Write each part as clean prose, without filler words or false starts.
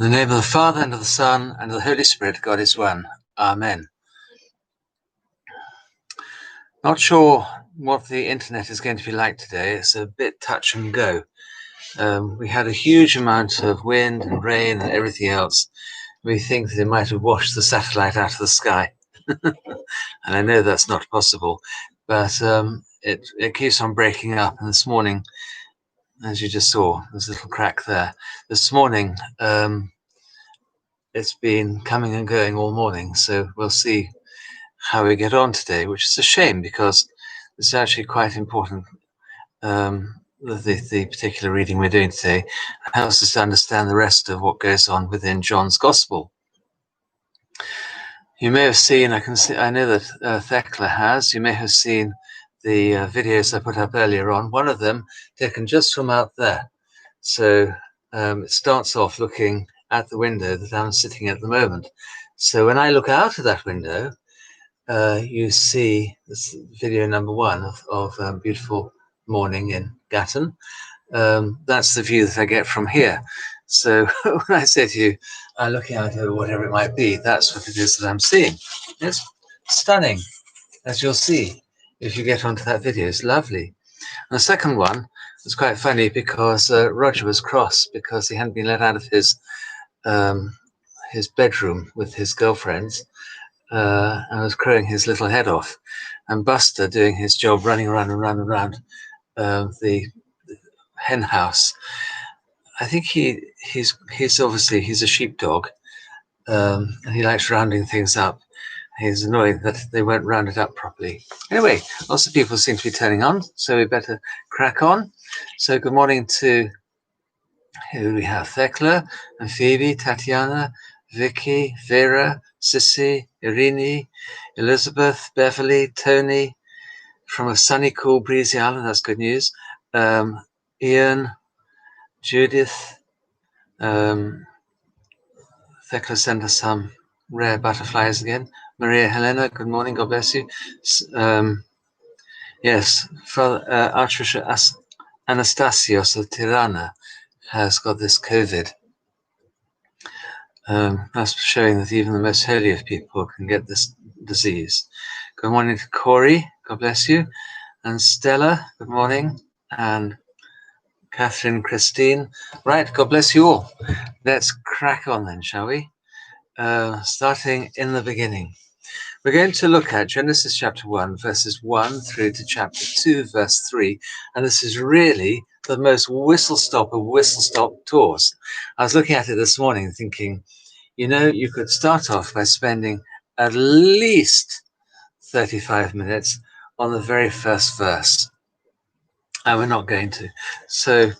In the name of the Father, and of the Son, and of the Holy Spirit, God is one. Amen. Not sure what the internet is going to be like today. It's a bit touch and go. We had a huge amount of wind and rain and everything else. We think that it might have washed the satellite out of the sky. And I know that's not possible, but it keeps on breaking up. And this morning, as you just saw, there's a little crack there. This morning, it's been coming and going all morning, so we'll see how we get on today, which is a shame because it's actually quite important. The particular reading we're doing today helps us to understand the rest of what goes on within John's Gospel. You may have seen, I know that Thecla has, you may have seen the videos I put up earlier on, one of them taken just from out there. So it starts off looking at the window that I'm sitting at the moment. So when I look out of that window, you see this video number one of beautiful morning in Gatton. That's the view that I get from here. So when I say to you, I'm looking out over whatever it might be, that's what it is that I'm seeing. It's stunning, as you'll see if you get onto that video. It's lovely. And the second one was quite funny because Roger was cross because he hadn't been let out of his bedroom with his girlfriends. And was crowing his little head off, and Buster doing his job, running around the hen house. I think he's obviously a sheepdog, and he likes rounding things up. He's annoyed that they won't round it up properly. Anyway, lots of people seem to be turning on, so we better crack on. So good morning to who we have: Thecla and Phoebe, Tatiana, Vicky, Vera, Sissy, Irini, Elizabeth, Beverly, Tony, from a sunny, cool, breezy island. That's good news. Ian, Judith. Thecla sent us some rare butterflies again. Maria Helena, good morning. God bless you. Yes, Archbishop Anastasios of Tirana has got this COVID. That's showing that even the most holy of people can get this disease. Good morning to Corey, God bless you, and Stella, good morning, and Catherine, Christine. Right, God bless you all. Let's crack on then, shall we? Starting in the beginning. We're going to look at Genesis chapter 1, verses 1 through to chapter 2, verse 3, and this is really the most whistle-stop of whistle-stop tours. I was looking at it this morning thinking, you know, you could start off by spending at least 35 minutes on the very first verse, and we're not going to. So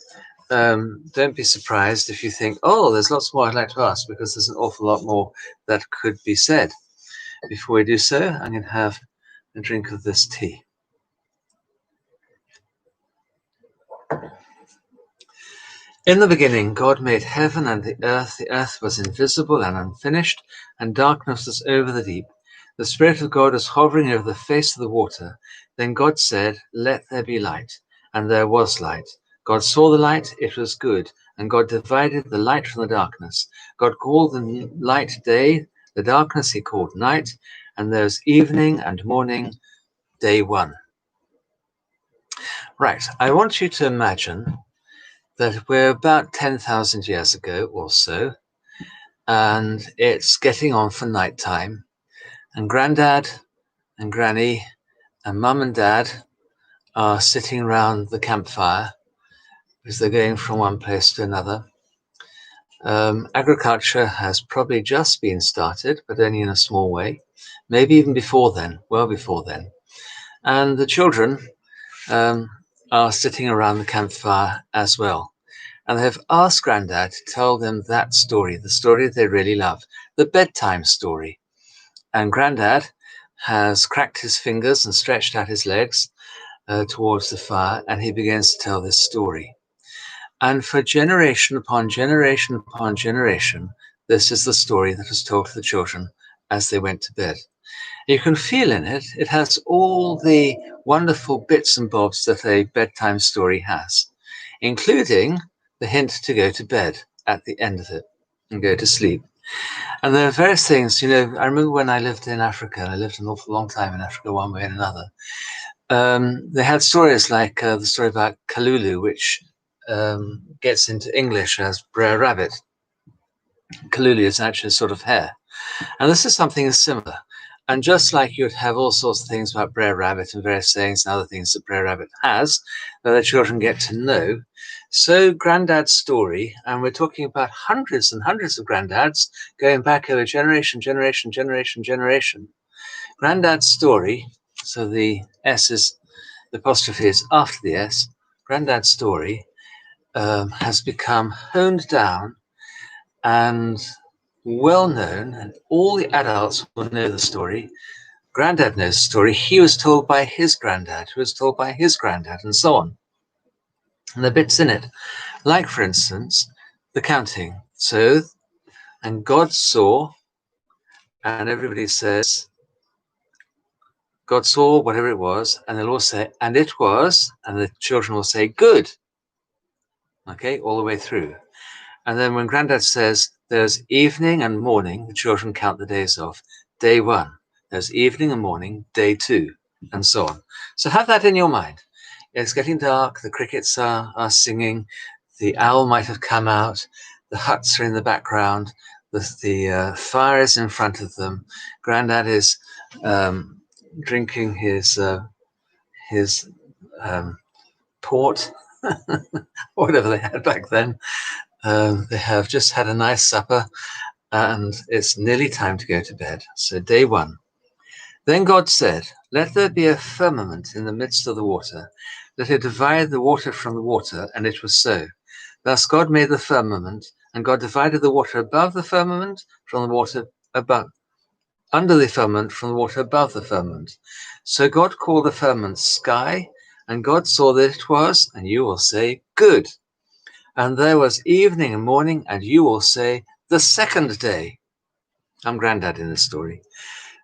don't be surprised if you think, oh, there's lots more I'd like to ask, because there's an awful lot more that could be said. Before we do so, I'm going to have a drink of this tea. In the beginning, God made heaven and the earth. The earth was invisible and unfinished, and darkness was over the deep. The Spirit of God was hovering over the face of the water. Then God said, "Let there be light," and there was light. God saw the light, it was good, and God divided the light from the darkness. God called the light day, the darkness he called night, and there was evening and morning, day one. Right, I want you to imagine that we're about 10,000 years ago or so, and it's getting on for nighttime, and Grandad and Granny and Mum and Dad are sitting around the campfire because they're going from one place to another. Agriculture has probably just been started, but only in a small way, maybe even before then, well before then. And the children are sitting around the campfire as well. And they have asked Grandad to tell them that story, the story they really love, the bedtime story. And Grandad has cracked his fingers and stretched out his legs towards the fire, and he begins to tell this story. And for generation upon generation upon generation, this is the story that was told to the children as they went to bed. You can feel in it, it has all the wonderful bits and bobs that a bedtime story has, including the hint to go to bed at the end of it. and go to sleep. And there are various things, I remember when I lived in Africa, and I lived an awful long time in Africa, one way and another. They had stories like the story about Kalulu, which gets into English as Brer Rabbit. Kalulu is actually a sort of hare. And this is something similar. And just like you'd have all sorts of things about Brer Rabbit and various sayings and other things that Brer Rabbit has that the children get to know, so Grandad's story, and we're talking about hundreds and hundreds of Granddads going back over generation. Grandad's story, so the S is, the apostrophe is after the S, Grandad's story has become honed down and well known, and all the adults will know the story. Grandad knows the story. He was told by his granddad, who was told by his granddad, and so on. And the bits in it, like, for instance, the counting. So, and God saw, and everybody says, God saw whatever it was, and they'll all say, and it was, and the children will say, good. Okay, all the way through. And then when Grandad says, there's evening and morning, the children count the days off. Day 1, there's evening and morning, day 2, and so on. So have that in your mind. It's getting dark, the crickets are singing, the owl might have come out, the huts are in the background, the fire is in front of them. Grandad is drinking his port, whatever they had back then. They have just had a nice supper, and it's nearly time to go to bed. So day 1. Then God said, let there be a firmament in the midst of the water, let it divide the water from the water, and it was so. Thus God made the firmament, and God divided the water above the firmament from the water above, under the firmament from the water above the firmament. So God called the firmament sky, and God saw that it was, and you will say, good. And there was evening and morning, and you will say, the second day. I'm Grandad in this story.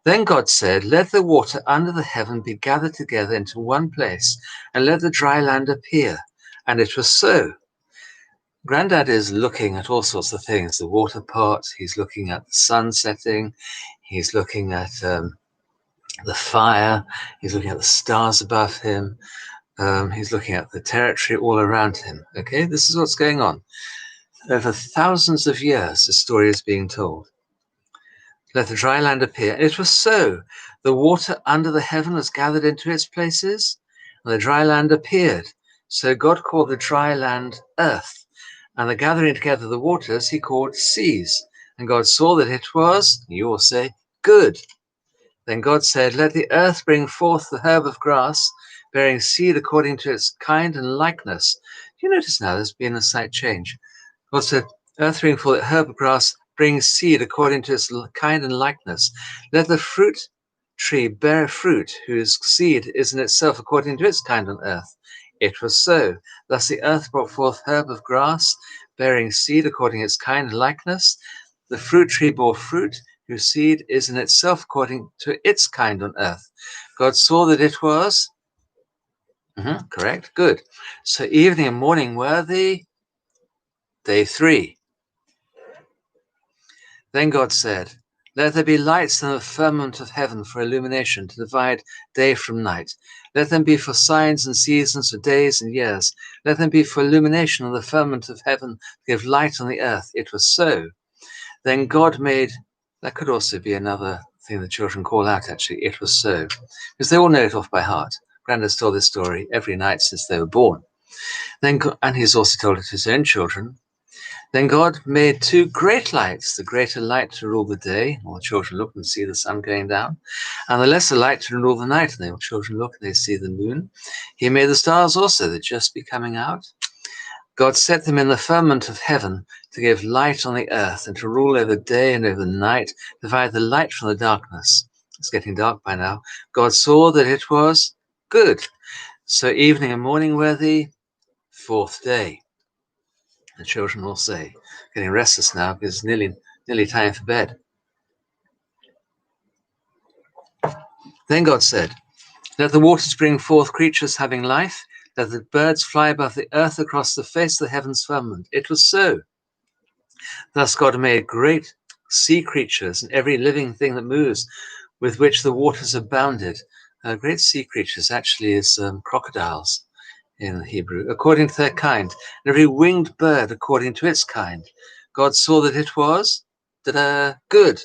Then God said, let the water under the heaven be gathered together into one place, and let the dry land appear. And it was so. Grandad is looking at all sorts of things, the water pot, he's looking at the sun setting, he's looking at the fire, he's looking at the stars above him, he's looking at the territory all around him. Okay, this is what's going on. Over thousands of years, the story is being told. Let the dry land appear. And it was so. The water under the heaven was gathered into its places, and the dry land appeared. So God called the dry land earth, and the gathering together of the waters he called seas. And God saw that it was, you will say, good. Then God said, let the earth bring forth the herb of grass, bearing seed according to its kind and likeness. Do you notice now there's been a slight change? God said, earth bring forth the herb of grass, brings seed according to its kind and likeness. Let the fruit tree bear fruit, whose seed is in itself according to its kind on earth. It was so. Thus the earth brought forth herb of grass, bearing seed according to its kind and likeness. The fruit tree bore fruit, whose seed is in itself according to its kind on earth. God saw that it was correct, good. So evening and morning were the day 3. Then God said, let there be lights in the firmament of heaven for illumination, to divide day from night. Let them be for signs and seasons, for days and years. Let them be for illumination on the firmament of heaven, to give light on the earth. It was so. Then God made, that could also be another thing the children call out, actually, it was so. Because they all know it off by heart. Grandad's told this story every night since they were born. And he's also told it to his own children. Then God made 2 great lights, the greater light to rule the day, all the children look and see the sun going down, and the lesser light to rule the night, and the children look and they see the moon. He made the stars also, that just be coming out. God set them in the firmament of heaven to give light on the earth, and to rule over day and over night, divide the light from the darkness. It's getting dark by now. God saw that it was good. So evening and morning were the 4th day. The children will say, getting restless now because it's nearly time for bed. Then God said, let the waters bring forth creatures having life, let the birds fly above the earth across the face of the heavens firmament. It was so. Thus God made great sea creatures and every living thing that moves, with which the waters abounded. Great sea creatures actually is crocodiles in Hebrew, according to their kind, and every winged bird according to its kind. God saw that it was good.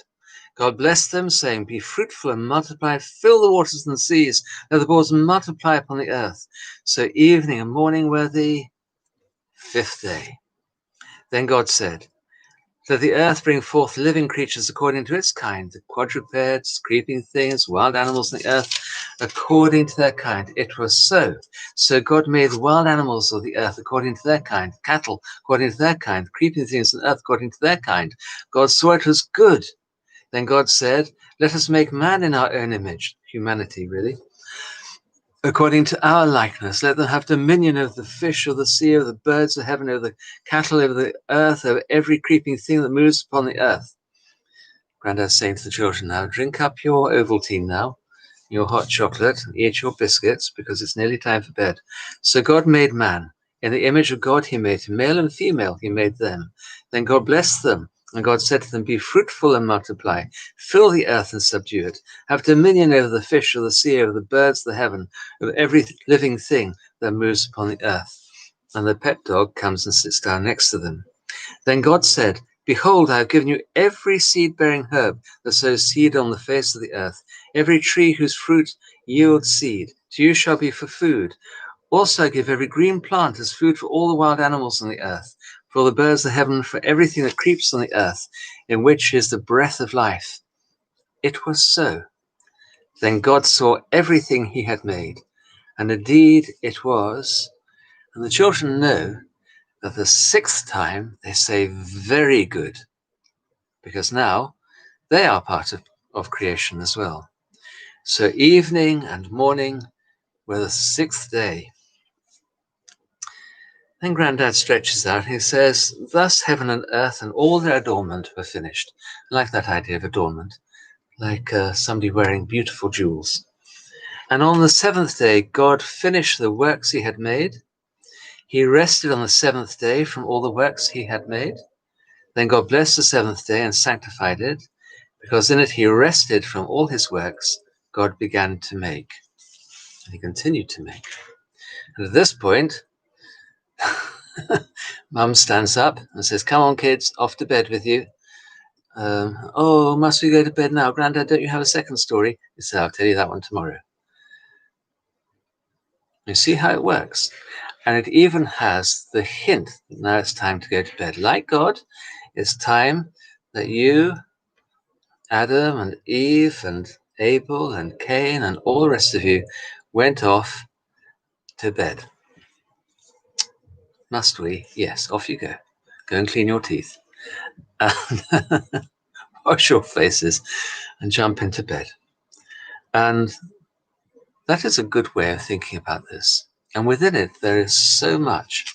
God blessed them, saying, "Be fruitful and multiply, fill the waters and the seas, let the waters multiply upon the earth." So evening and morning were the fifth day. Then God said, "Let the earth bring forth living creatures according to its kind, the quadrupeds, creeping things, wild animals in the earth, according to their kind." It was so. So God made the wild animals of the earth according to their kind, cattle according to their kind, creeping things on the earth according to their kind. God saw it was good. Then God said, "Let us make man in our own image," humanity really, "according to our likeness. Let them have dominion over the fish of the sea, over the birds of heaven, over the cattle, over the earth, over every creeping thing that moves upon the earth." Grandad's saying to the children now, "Drink up your Ovaltine now, your hot chocolate, and eat your biscuits, because it's nearly time for bed." So God made man. In the image of God he made him, male and female he made them. Then God blessed them, and God said to them, "Be fruitful and multiply, fill the earth and subdue it, have dominion over the fish of the sea, over the birds of the heaven, over every living thing that moves upon the earth." And the pet dog comes and sits down next to them. Then God said, "Behold, I have given you every seed-bearing herb that sows seed on the face of the earth, every tree whose fruit yields seed. To you shall be for food. Also I give every green plant as food for all the wild animals on the earth, for all the birds of heaven, for everything that creeps on the earth, in which is the breath of life." It was so. Then God saw everything he had made, and indeed it was. And the children know that the sixth time they say "very good," because now they are part of creation as well. So evening and morning were the sixth day. Then Grandad stretches out and he says, "Thus heaven and earth and all their adornment were finished." I like that idea of adornment, like somebody wearing beautiful jewels. "And on the seventh day, God finished the works he had made. He rested on the seventh day from all the works he had made. Then God blessed the seventh day and sanctified it, because in it he rested from all his works God began to make." And he continued to make. And at this point, Mum stands up and says, "Come on, kids, off to bed with you." "Oh, must we go to bed now? Grandad, don't you have a second story?" He said, "I'll tell you that one tomorrow." You see how it works? And it even has the hint that now it's time to go to bed. Like God, it's time that you, Adam and Eve and Abel and Cain and all the rest of you went off to bed. Must we? Yes, off you go. Go and clean your teeth. And wash your faces and jump into bed. And that is a good way of thinking about this. And within it, there is so much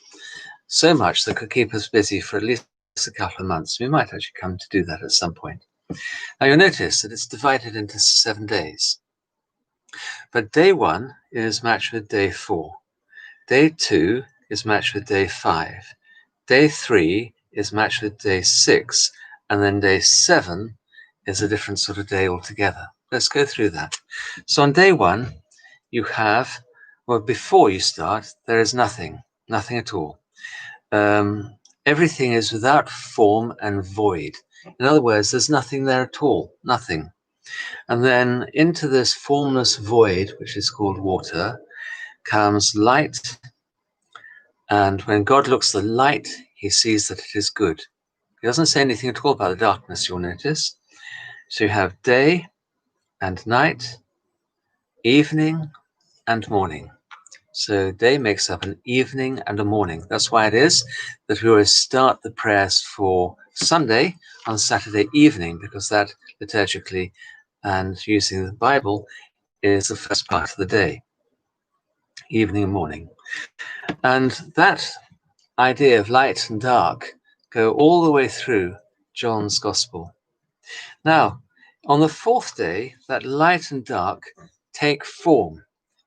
that could keep us busy for at least a couple of months. We might actually come to do that at some point. Now you'll notice that it's divided into 7 days. But day 1 is matched with day 4. Day 2 is matched with day 5. Day 3 is matched with day 6. And then day 7 is a different sort of day altogether. Let's go through that. So on day 1, you have, well, before you start, there is nothing at all. Everything is without form and void. In other words, there's nothing there at all, nothing. And then into this formless void, which is called water, comes light. And when God looks at the light, he sees that it is good. He doesn't say anything at all about the darkness, you'll notice. So you have day and night, evening and morning. So day makes up an evening and a morning. That's why it is that we always start the prayers for Sunday on Saturday evening, because that liturgically and using the Bible is the first part of the day, evening and morning. And that idea of light and dark go all the way through John's Gospel. Now, on the fourth day, that light and dark take form.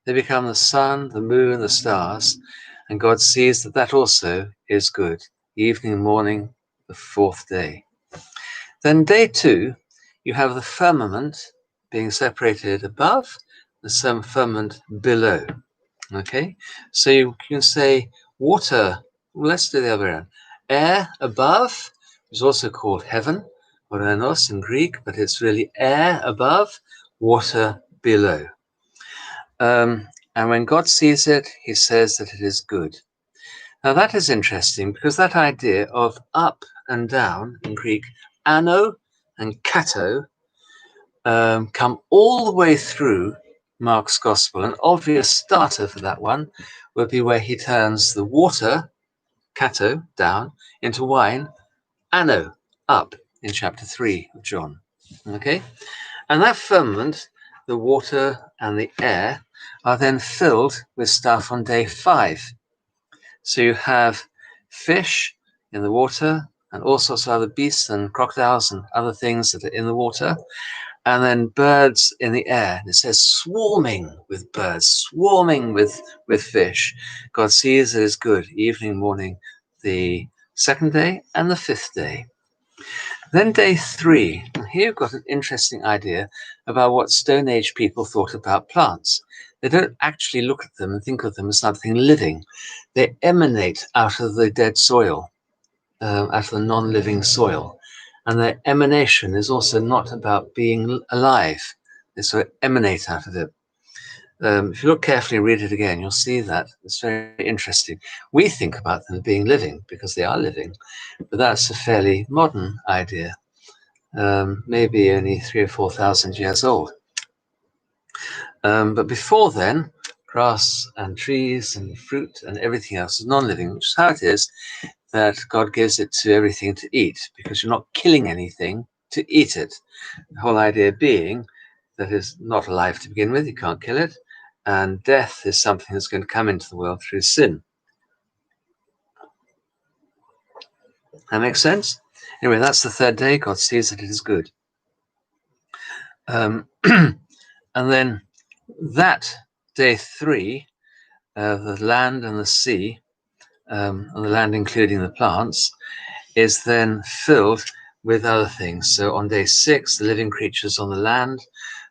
They become the sun, the moon, the stars, and God sees that that also is good. Evening and morning, the fourth day. Then day 2, you have the firmament being separated above, the firmament below. Okay, so you can say water, let's do the other way around. Air above is also called heaven, ouranos in Greek, but it's really air above, water below. And when God sees it, he says that it is good. Now that is interesting because that idea of up and down in Greek, ano and kato, come all the way through Mark's Gospel. An obvious starter for that one would be where he turns the water, kato, down, into wine, ano, up, in chapter 3 of John. Okay? And that firmament, the water and the air, are then filled with stuff on day 5. So you have fish in the water and all sorts of other beasts and crocodiles and other things that are in the water. And then birds in the air. And it says swarming with birds, swarming with fish. God sees it is good, evening, morning, the 2nd day and the 5th day. Then day 3. And here you've got an interesting idea about what Stone Age people thought about plants. They don't actually look at them and think of them as something living. They emanate out of the dead soil, out of the non-living soil. And their emanation is also not about being alive. They sort of emanate out of it. If you look carefully and read it again, you'll see that it's very interesting. We think about them being living because they are living, but that's a fairly modern idea, maybe only 3,000 or 4,000 years old. But before then, grass and trees and fruit and everything else is non-living, which is how it is that God gives it to everything to eat, because you're not killing anything to eat it. The whole idea being that it's not alive to begin with, you can't kill it, and death is something that's going to come into the world through sin. That makes sense? Anyway, that's the 3rd day. God sees that it is good. And then that day 3, the land and the sea, and the land including the plants, is then filled with other things. So on day 6, the living creatures on the land,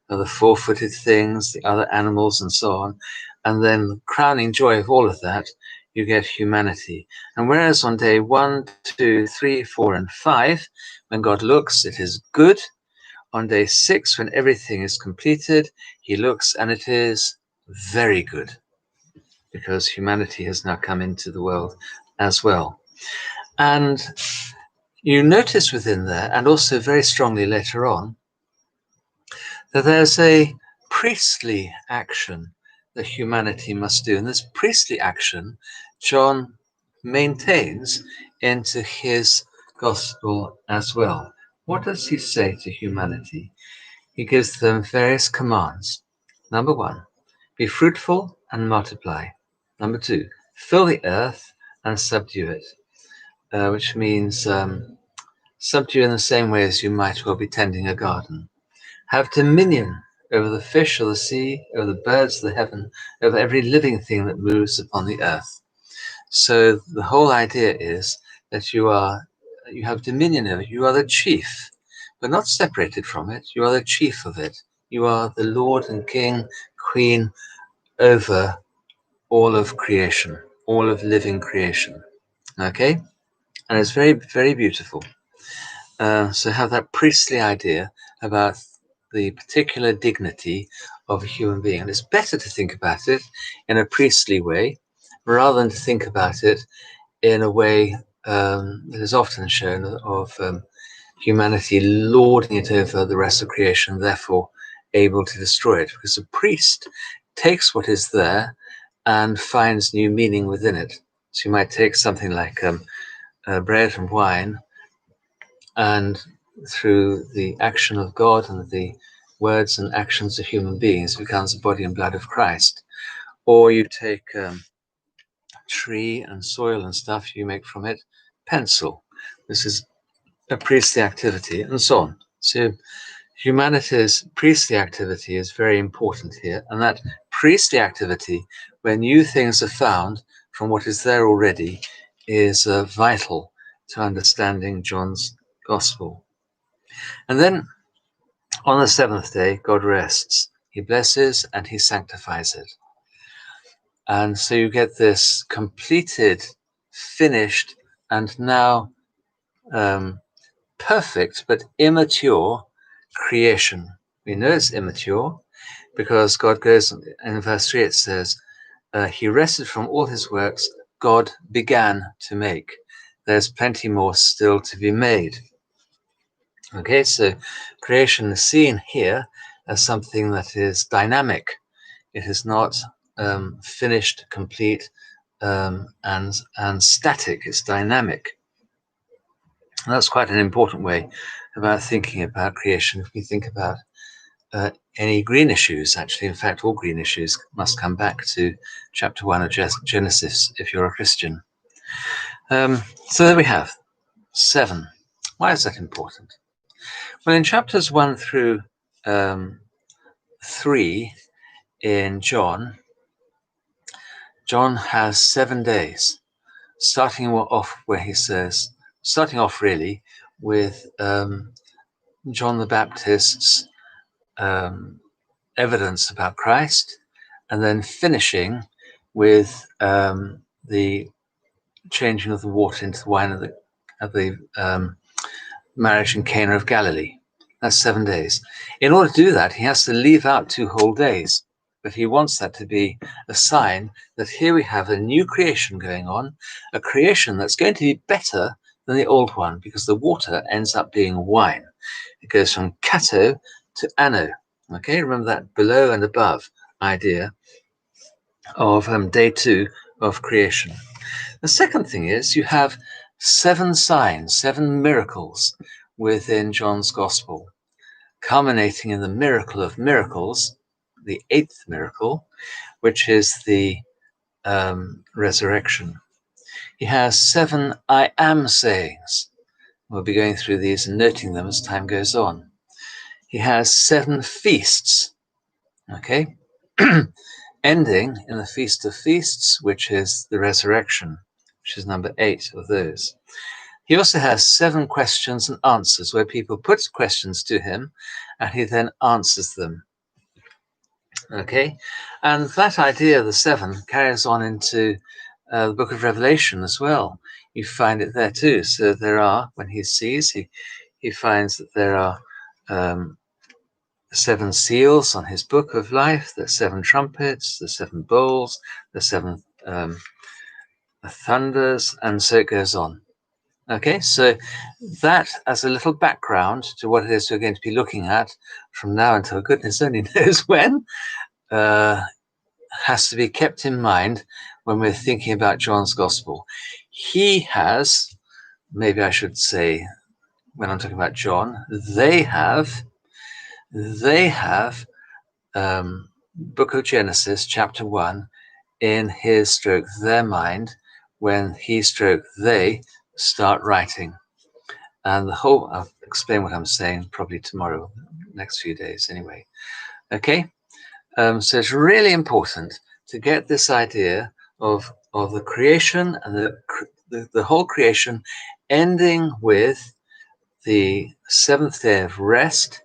the 4-footed things, the other animals, and so on. And then the crowning joy of all of that, you get humanity. And whereas on day 1, 2, 3, 4, and 5, when God looks, it is good. On day 6, when everything is completed, he looks and it is very good, because humanity has now come into the world as well. And you notice within there, and also very strongly later on, that there's a priestly action that humanity must do. And this priestly action, John maintains into his gospel as well. What does he say to humanity? He gives them various commands. Number 1, be fruitful and multiply. Number 2, fill the earth and subdue it, which means subdue in the same way as you might well be tending a garden. Have dominion over the fish of the sea, over the birds of the heaven, over every living thing that moves upon the earth. So the whole idea is that you have dominion over it. You are the chief, but not separated from it. You are the chief of it. You are the Lord and King, Queen over all of creation, all of living creation. Okay? And it's very, very beautiful. So have that priestly idea about the particular dignity of a human being. And it's better to think about it in a priestly way rather than to think about it in a way that is often shown of humanity lording it over the rest of creation, therefore able to destroy it. Because a priest takes what is there and finds new meaning within it. So you might take something like bread and wine, and through the action of God and the words and actions of human beings becomes the body and blood of Christ. Or you take tree and soil and stuff, you make from it pencil. This is a priestly activity, and so on. So humanity's priestly activity is very important here, and that priestly activity, where new things are found from what is there already, is vital to understanding John's Gospel. And then on the seventh day, God rests. He blesses and he sanctifies it. And so you get this completed, finished, and now perfect but immature creation. We know it's immature because God goes, in verse 3 it says, he rested from all his works God began to make. There's plenty more still to be made. Okay, so creation is seen here as something that is dynamic. It is not finished, complete, and static. It's dynamic. And that's quite an important way about thinking about creation. If we think about any green issues, actually, in fact, all green issues must come back to chapter 1 of Genesis if you're a Christian. So there we have 7. Why is that important? Well, in chapters 1 through 3 in John has 7 days, starting off really with John the Baptist's evidence about Christ, and then finishing with the changing of the water into the wine of the marriage in Cana of Galilee. That's 7 days. In order to do that, he has to leave out 2 whole days, but he wants that to be a sign that here we have a new creation going on, a creation that's going to be better than the old one, because the water ends up being wine. It goes from kato to ano. Okay, remember that below and above idea of day 2 of creation. The second thing is you have 7 signs, 7 miracles within John's Gospel, culminating in the miracle of miracles, the 8th miracle, which is the resurrection. He has 7 I am sayings. We'll be going through these and noting them as time goes on. He has 7 feasts, okay, ending in the Feast of Feasts, which is the resurrection, which is number 8 of those. He also has 7 questions and answers, where people put questions to him and he then answers them. Okay, and that idea of the 7 carries on into the book of Revelation as well. You find it there too. So there are, when he sees, he finds that there are 7 seals on his book of life, the 7 trumpets, the 7 bowls, the 7 thunders, and so it goes on. Okay, so that as a little background to what it is we're going to be looking at from now until goodness only knows when, has to be kept in mind when we're thinking about John's Gospel. He has, maybe I should say, when I'm talking about John, they have Book of Genesis, chapter 1, in his stroke their mind, when he stroke they start writing. And the whole, I'll explain what I'm saying probably tomorrow, next few days anyway. Okay, so it's really important to get this idea of the creation and the whole creation ending with the 7th day of rest,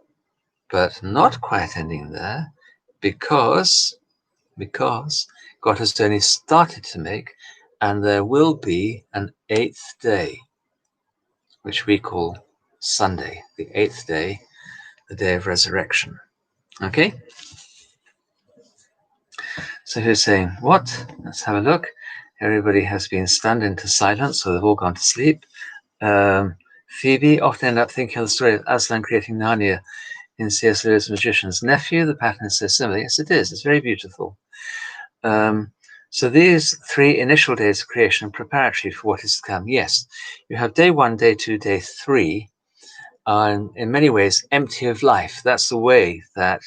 but not quite ending there, because God has only started to make, and there will be an 8th day, which we call Sunday, the 8th day, the day of resurrection. Okay? So who's saying what? Let's have a look. Everybody has been stunned into silence, so they've all gone to sleep. Phoebe often end up thinking of the story of Aslan creating Narnia in C.S. Lewis' Magician's Nephew. The pattern is so similar. Yes, it is. It's very beautiful. So these 3 initial days of creation are preparatory for what is to come. Yes, you have day 1, day 2, day 3, are in many ways empty of life. That's the way that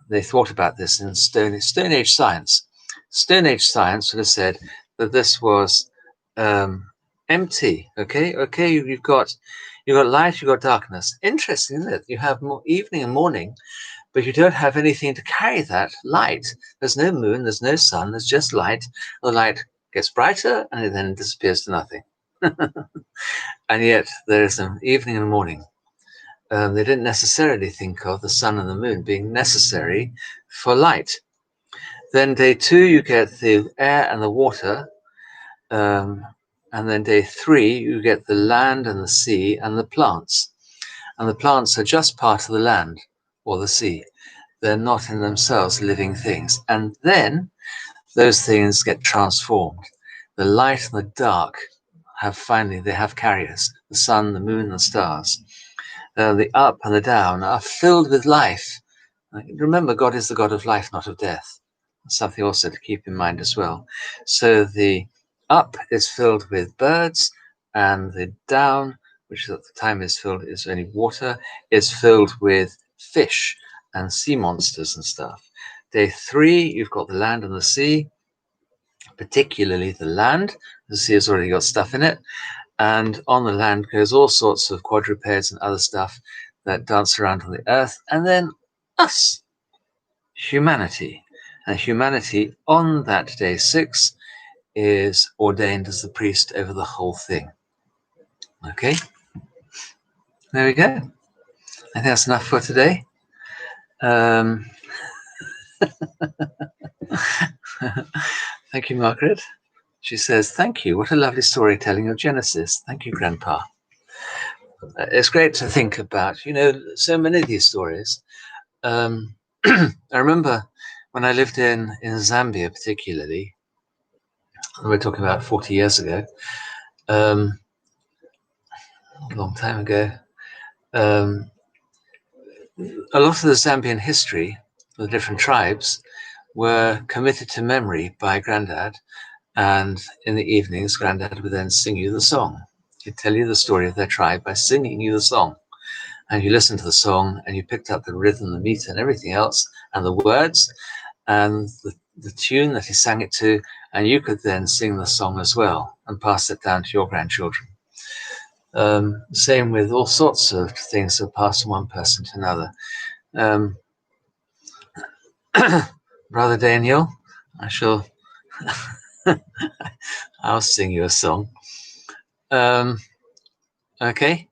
they thought about this in Stone Age science. Stone Age science would have said that this was empty. Okay, you've got light, you've got darkness. Interesting, isn't it? You have more evening and morning, but you don't have anything to carry that light. There's no moon, there's no sun, there's just light. The light gets brighter and it then disappears to nothing. And yet there is an evening and morning. They didn't necessarily think of the sun and the moon being necessary for light. Then day 2, you get the air and the water. And then day 3, you get the land and the sea and the plants. And the plants are just part of the land or the sea. They're not in themselves living things. And then those things get transformed. The light and the dark they have carriers. The sun, the moon, the stars. The up and the down are filled with life. Remember, God is the God of life, not of death. That's something also to keep in mind as well. So the up is filled with birds, and the down, which at the time is only water, is filled with fish and sea monsters and stuff. Day 3, you've got the land and the sea, particularly the land. The sea has already got stuff in it. And on the land goes all sorts of quadrupeds and other stuff that dance around on the earth. And then us, humanity. And humanity on that day 6 is ordained as the priest over the whole thing. Okay, there we go. I think that's enough for today. Thank you, Margaret. She says, thank you. What a lovely storytelling of Genesis. Thank you, Grandpa. It's great to think about, so many of these stories. I remember when I lived in Zambia, particularly, we're talking about 40 years ago, a long time ago, a lot of the Zambian history, the different tribes, were committed to memory by Grandad. And in the evenings, Grandad would then sing you the song. He'd tell you the story of their tribe by singing you the song. And you listened to the song and you picked up the rhythm, the meter and everything else, and the words and the tune that he sang it to, and you could then sing the song as well and pass it down to your grandchildren. Same with all sorts of things that pass from one person to another. Brother Daniel, I'll sing you a song. Okay.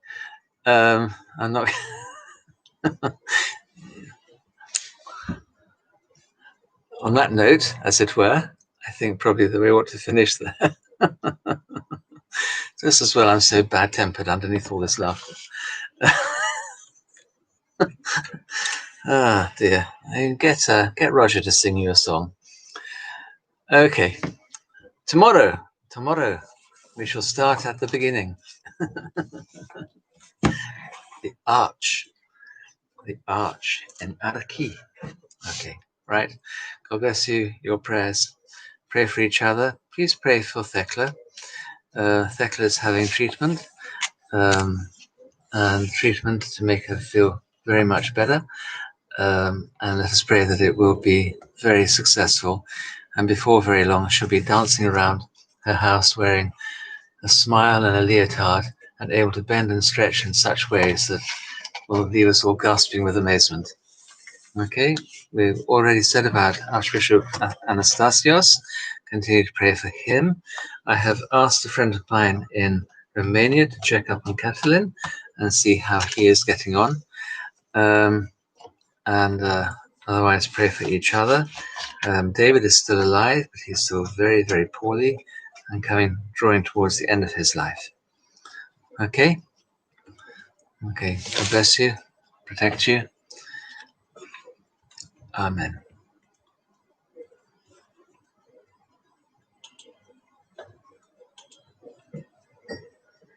I'm not. On that note, as it were, I think probably that we ought to finish there. Just as well, I'm so bad-tempered underneath all this laughter. Ah, dear. Get Roger to sing you a song. Okay. Tomorrow, we shall start at the beginning. The arch in Araki. Okay, right. God bless you, your prayers. Pray for each other. Please pray for Thekla. Thekla is having treatment, and treatment to make her feel very much better. And let us pray that it will be very successful. And before very long, she'll be dancing around her house wearing a smile and a leotard and able to bend and stretch in such ways that will leave us all gasping with amazement. Okay, we've already said about Archbishop Anastasios. Continue to pray for him. I have asked a friend of mine in Romania to check up on Catalin and see how he is getting on. Otherwise pray for each other. David is still alive, but he's still very, very poorly and drawing towards the end of his life. Okay? Okay, God bless you, protect you. Amen.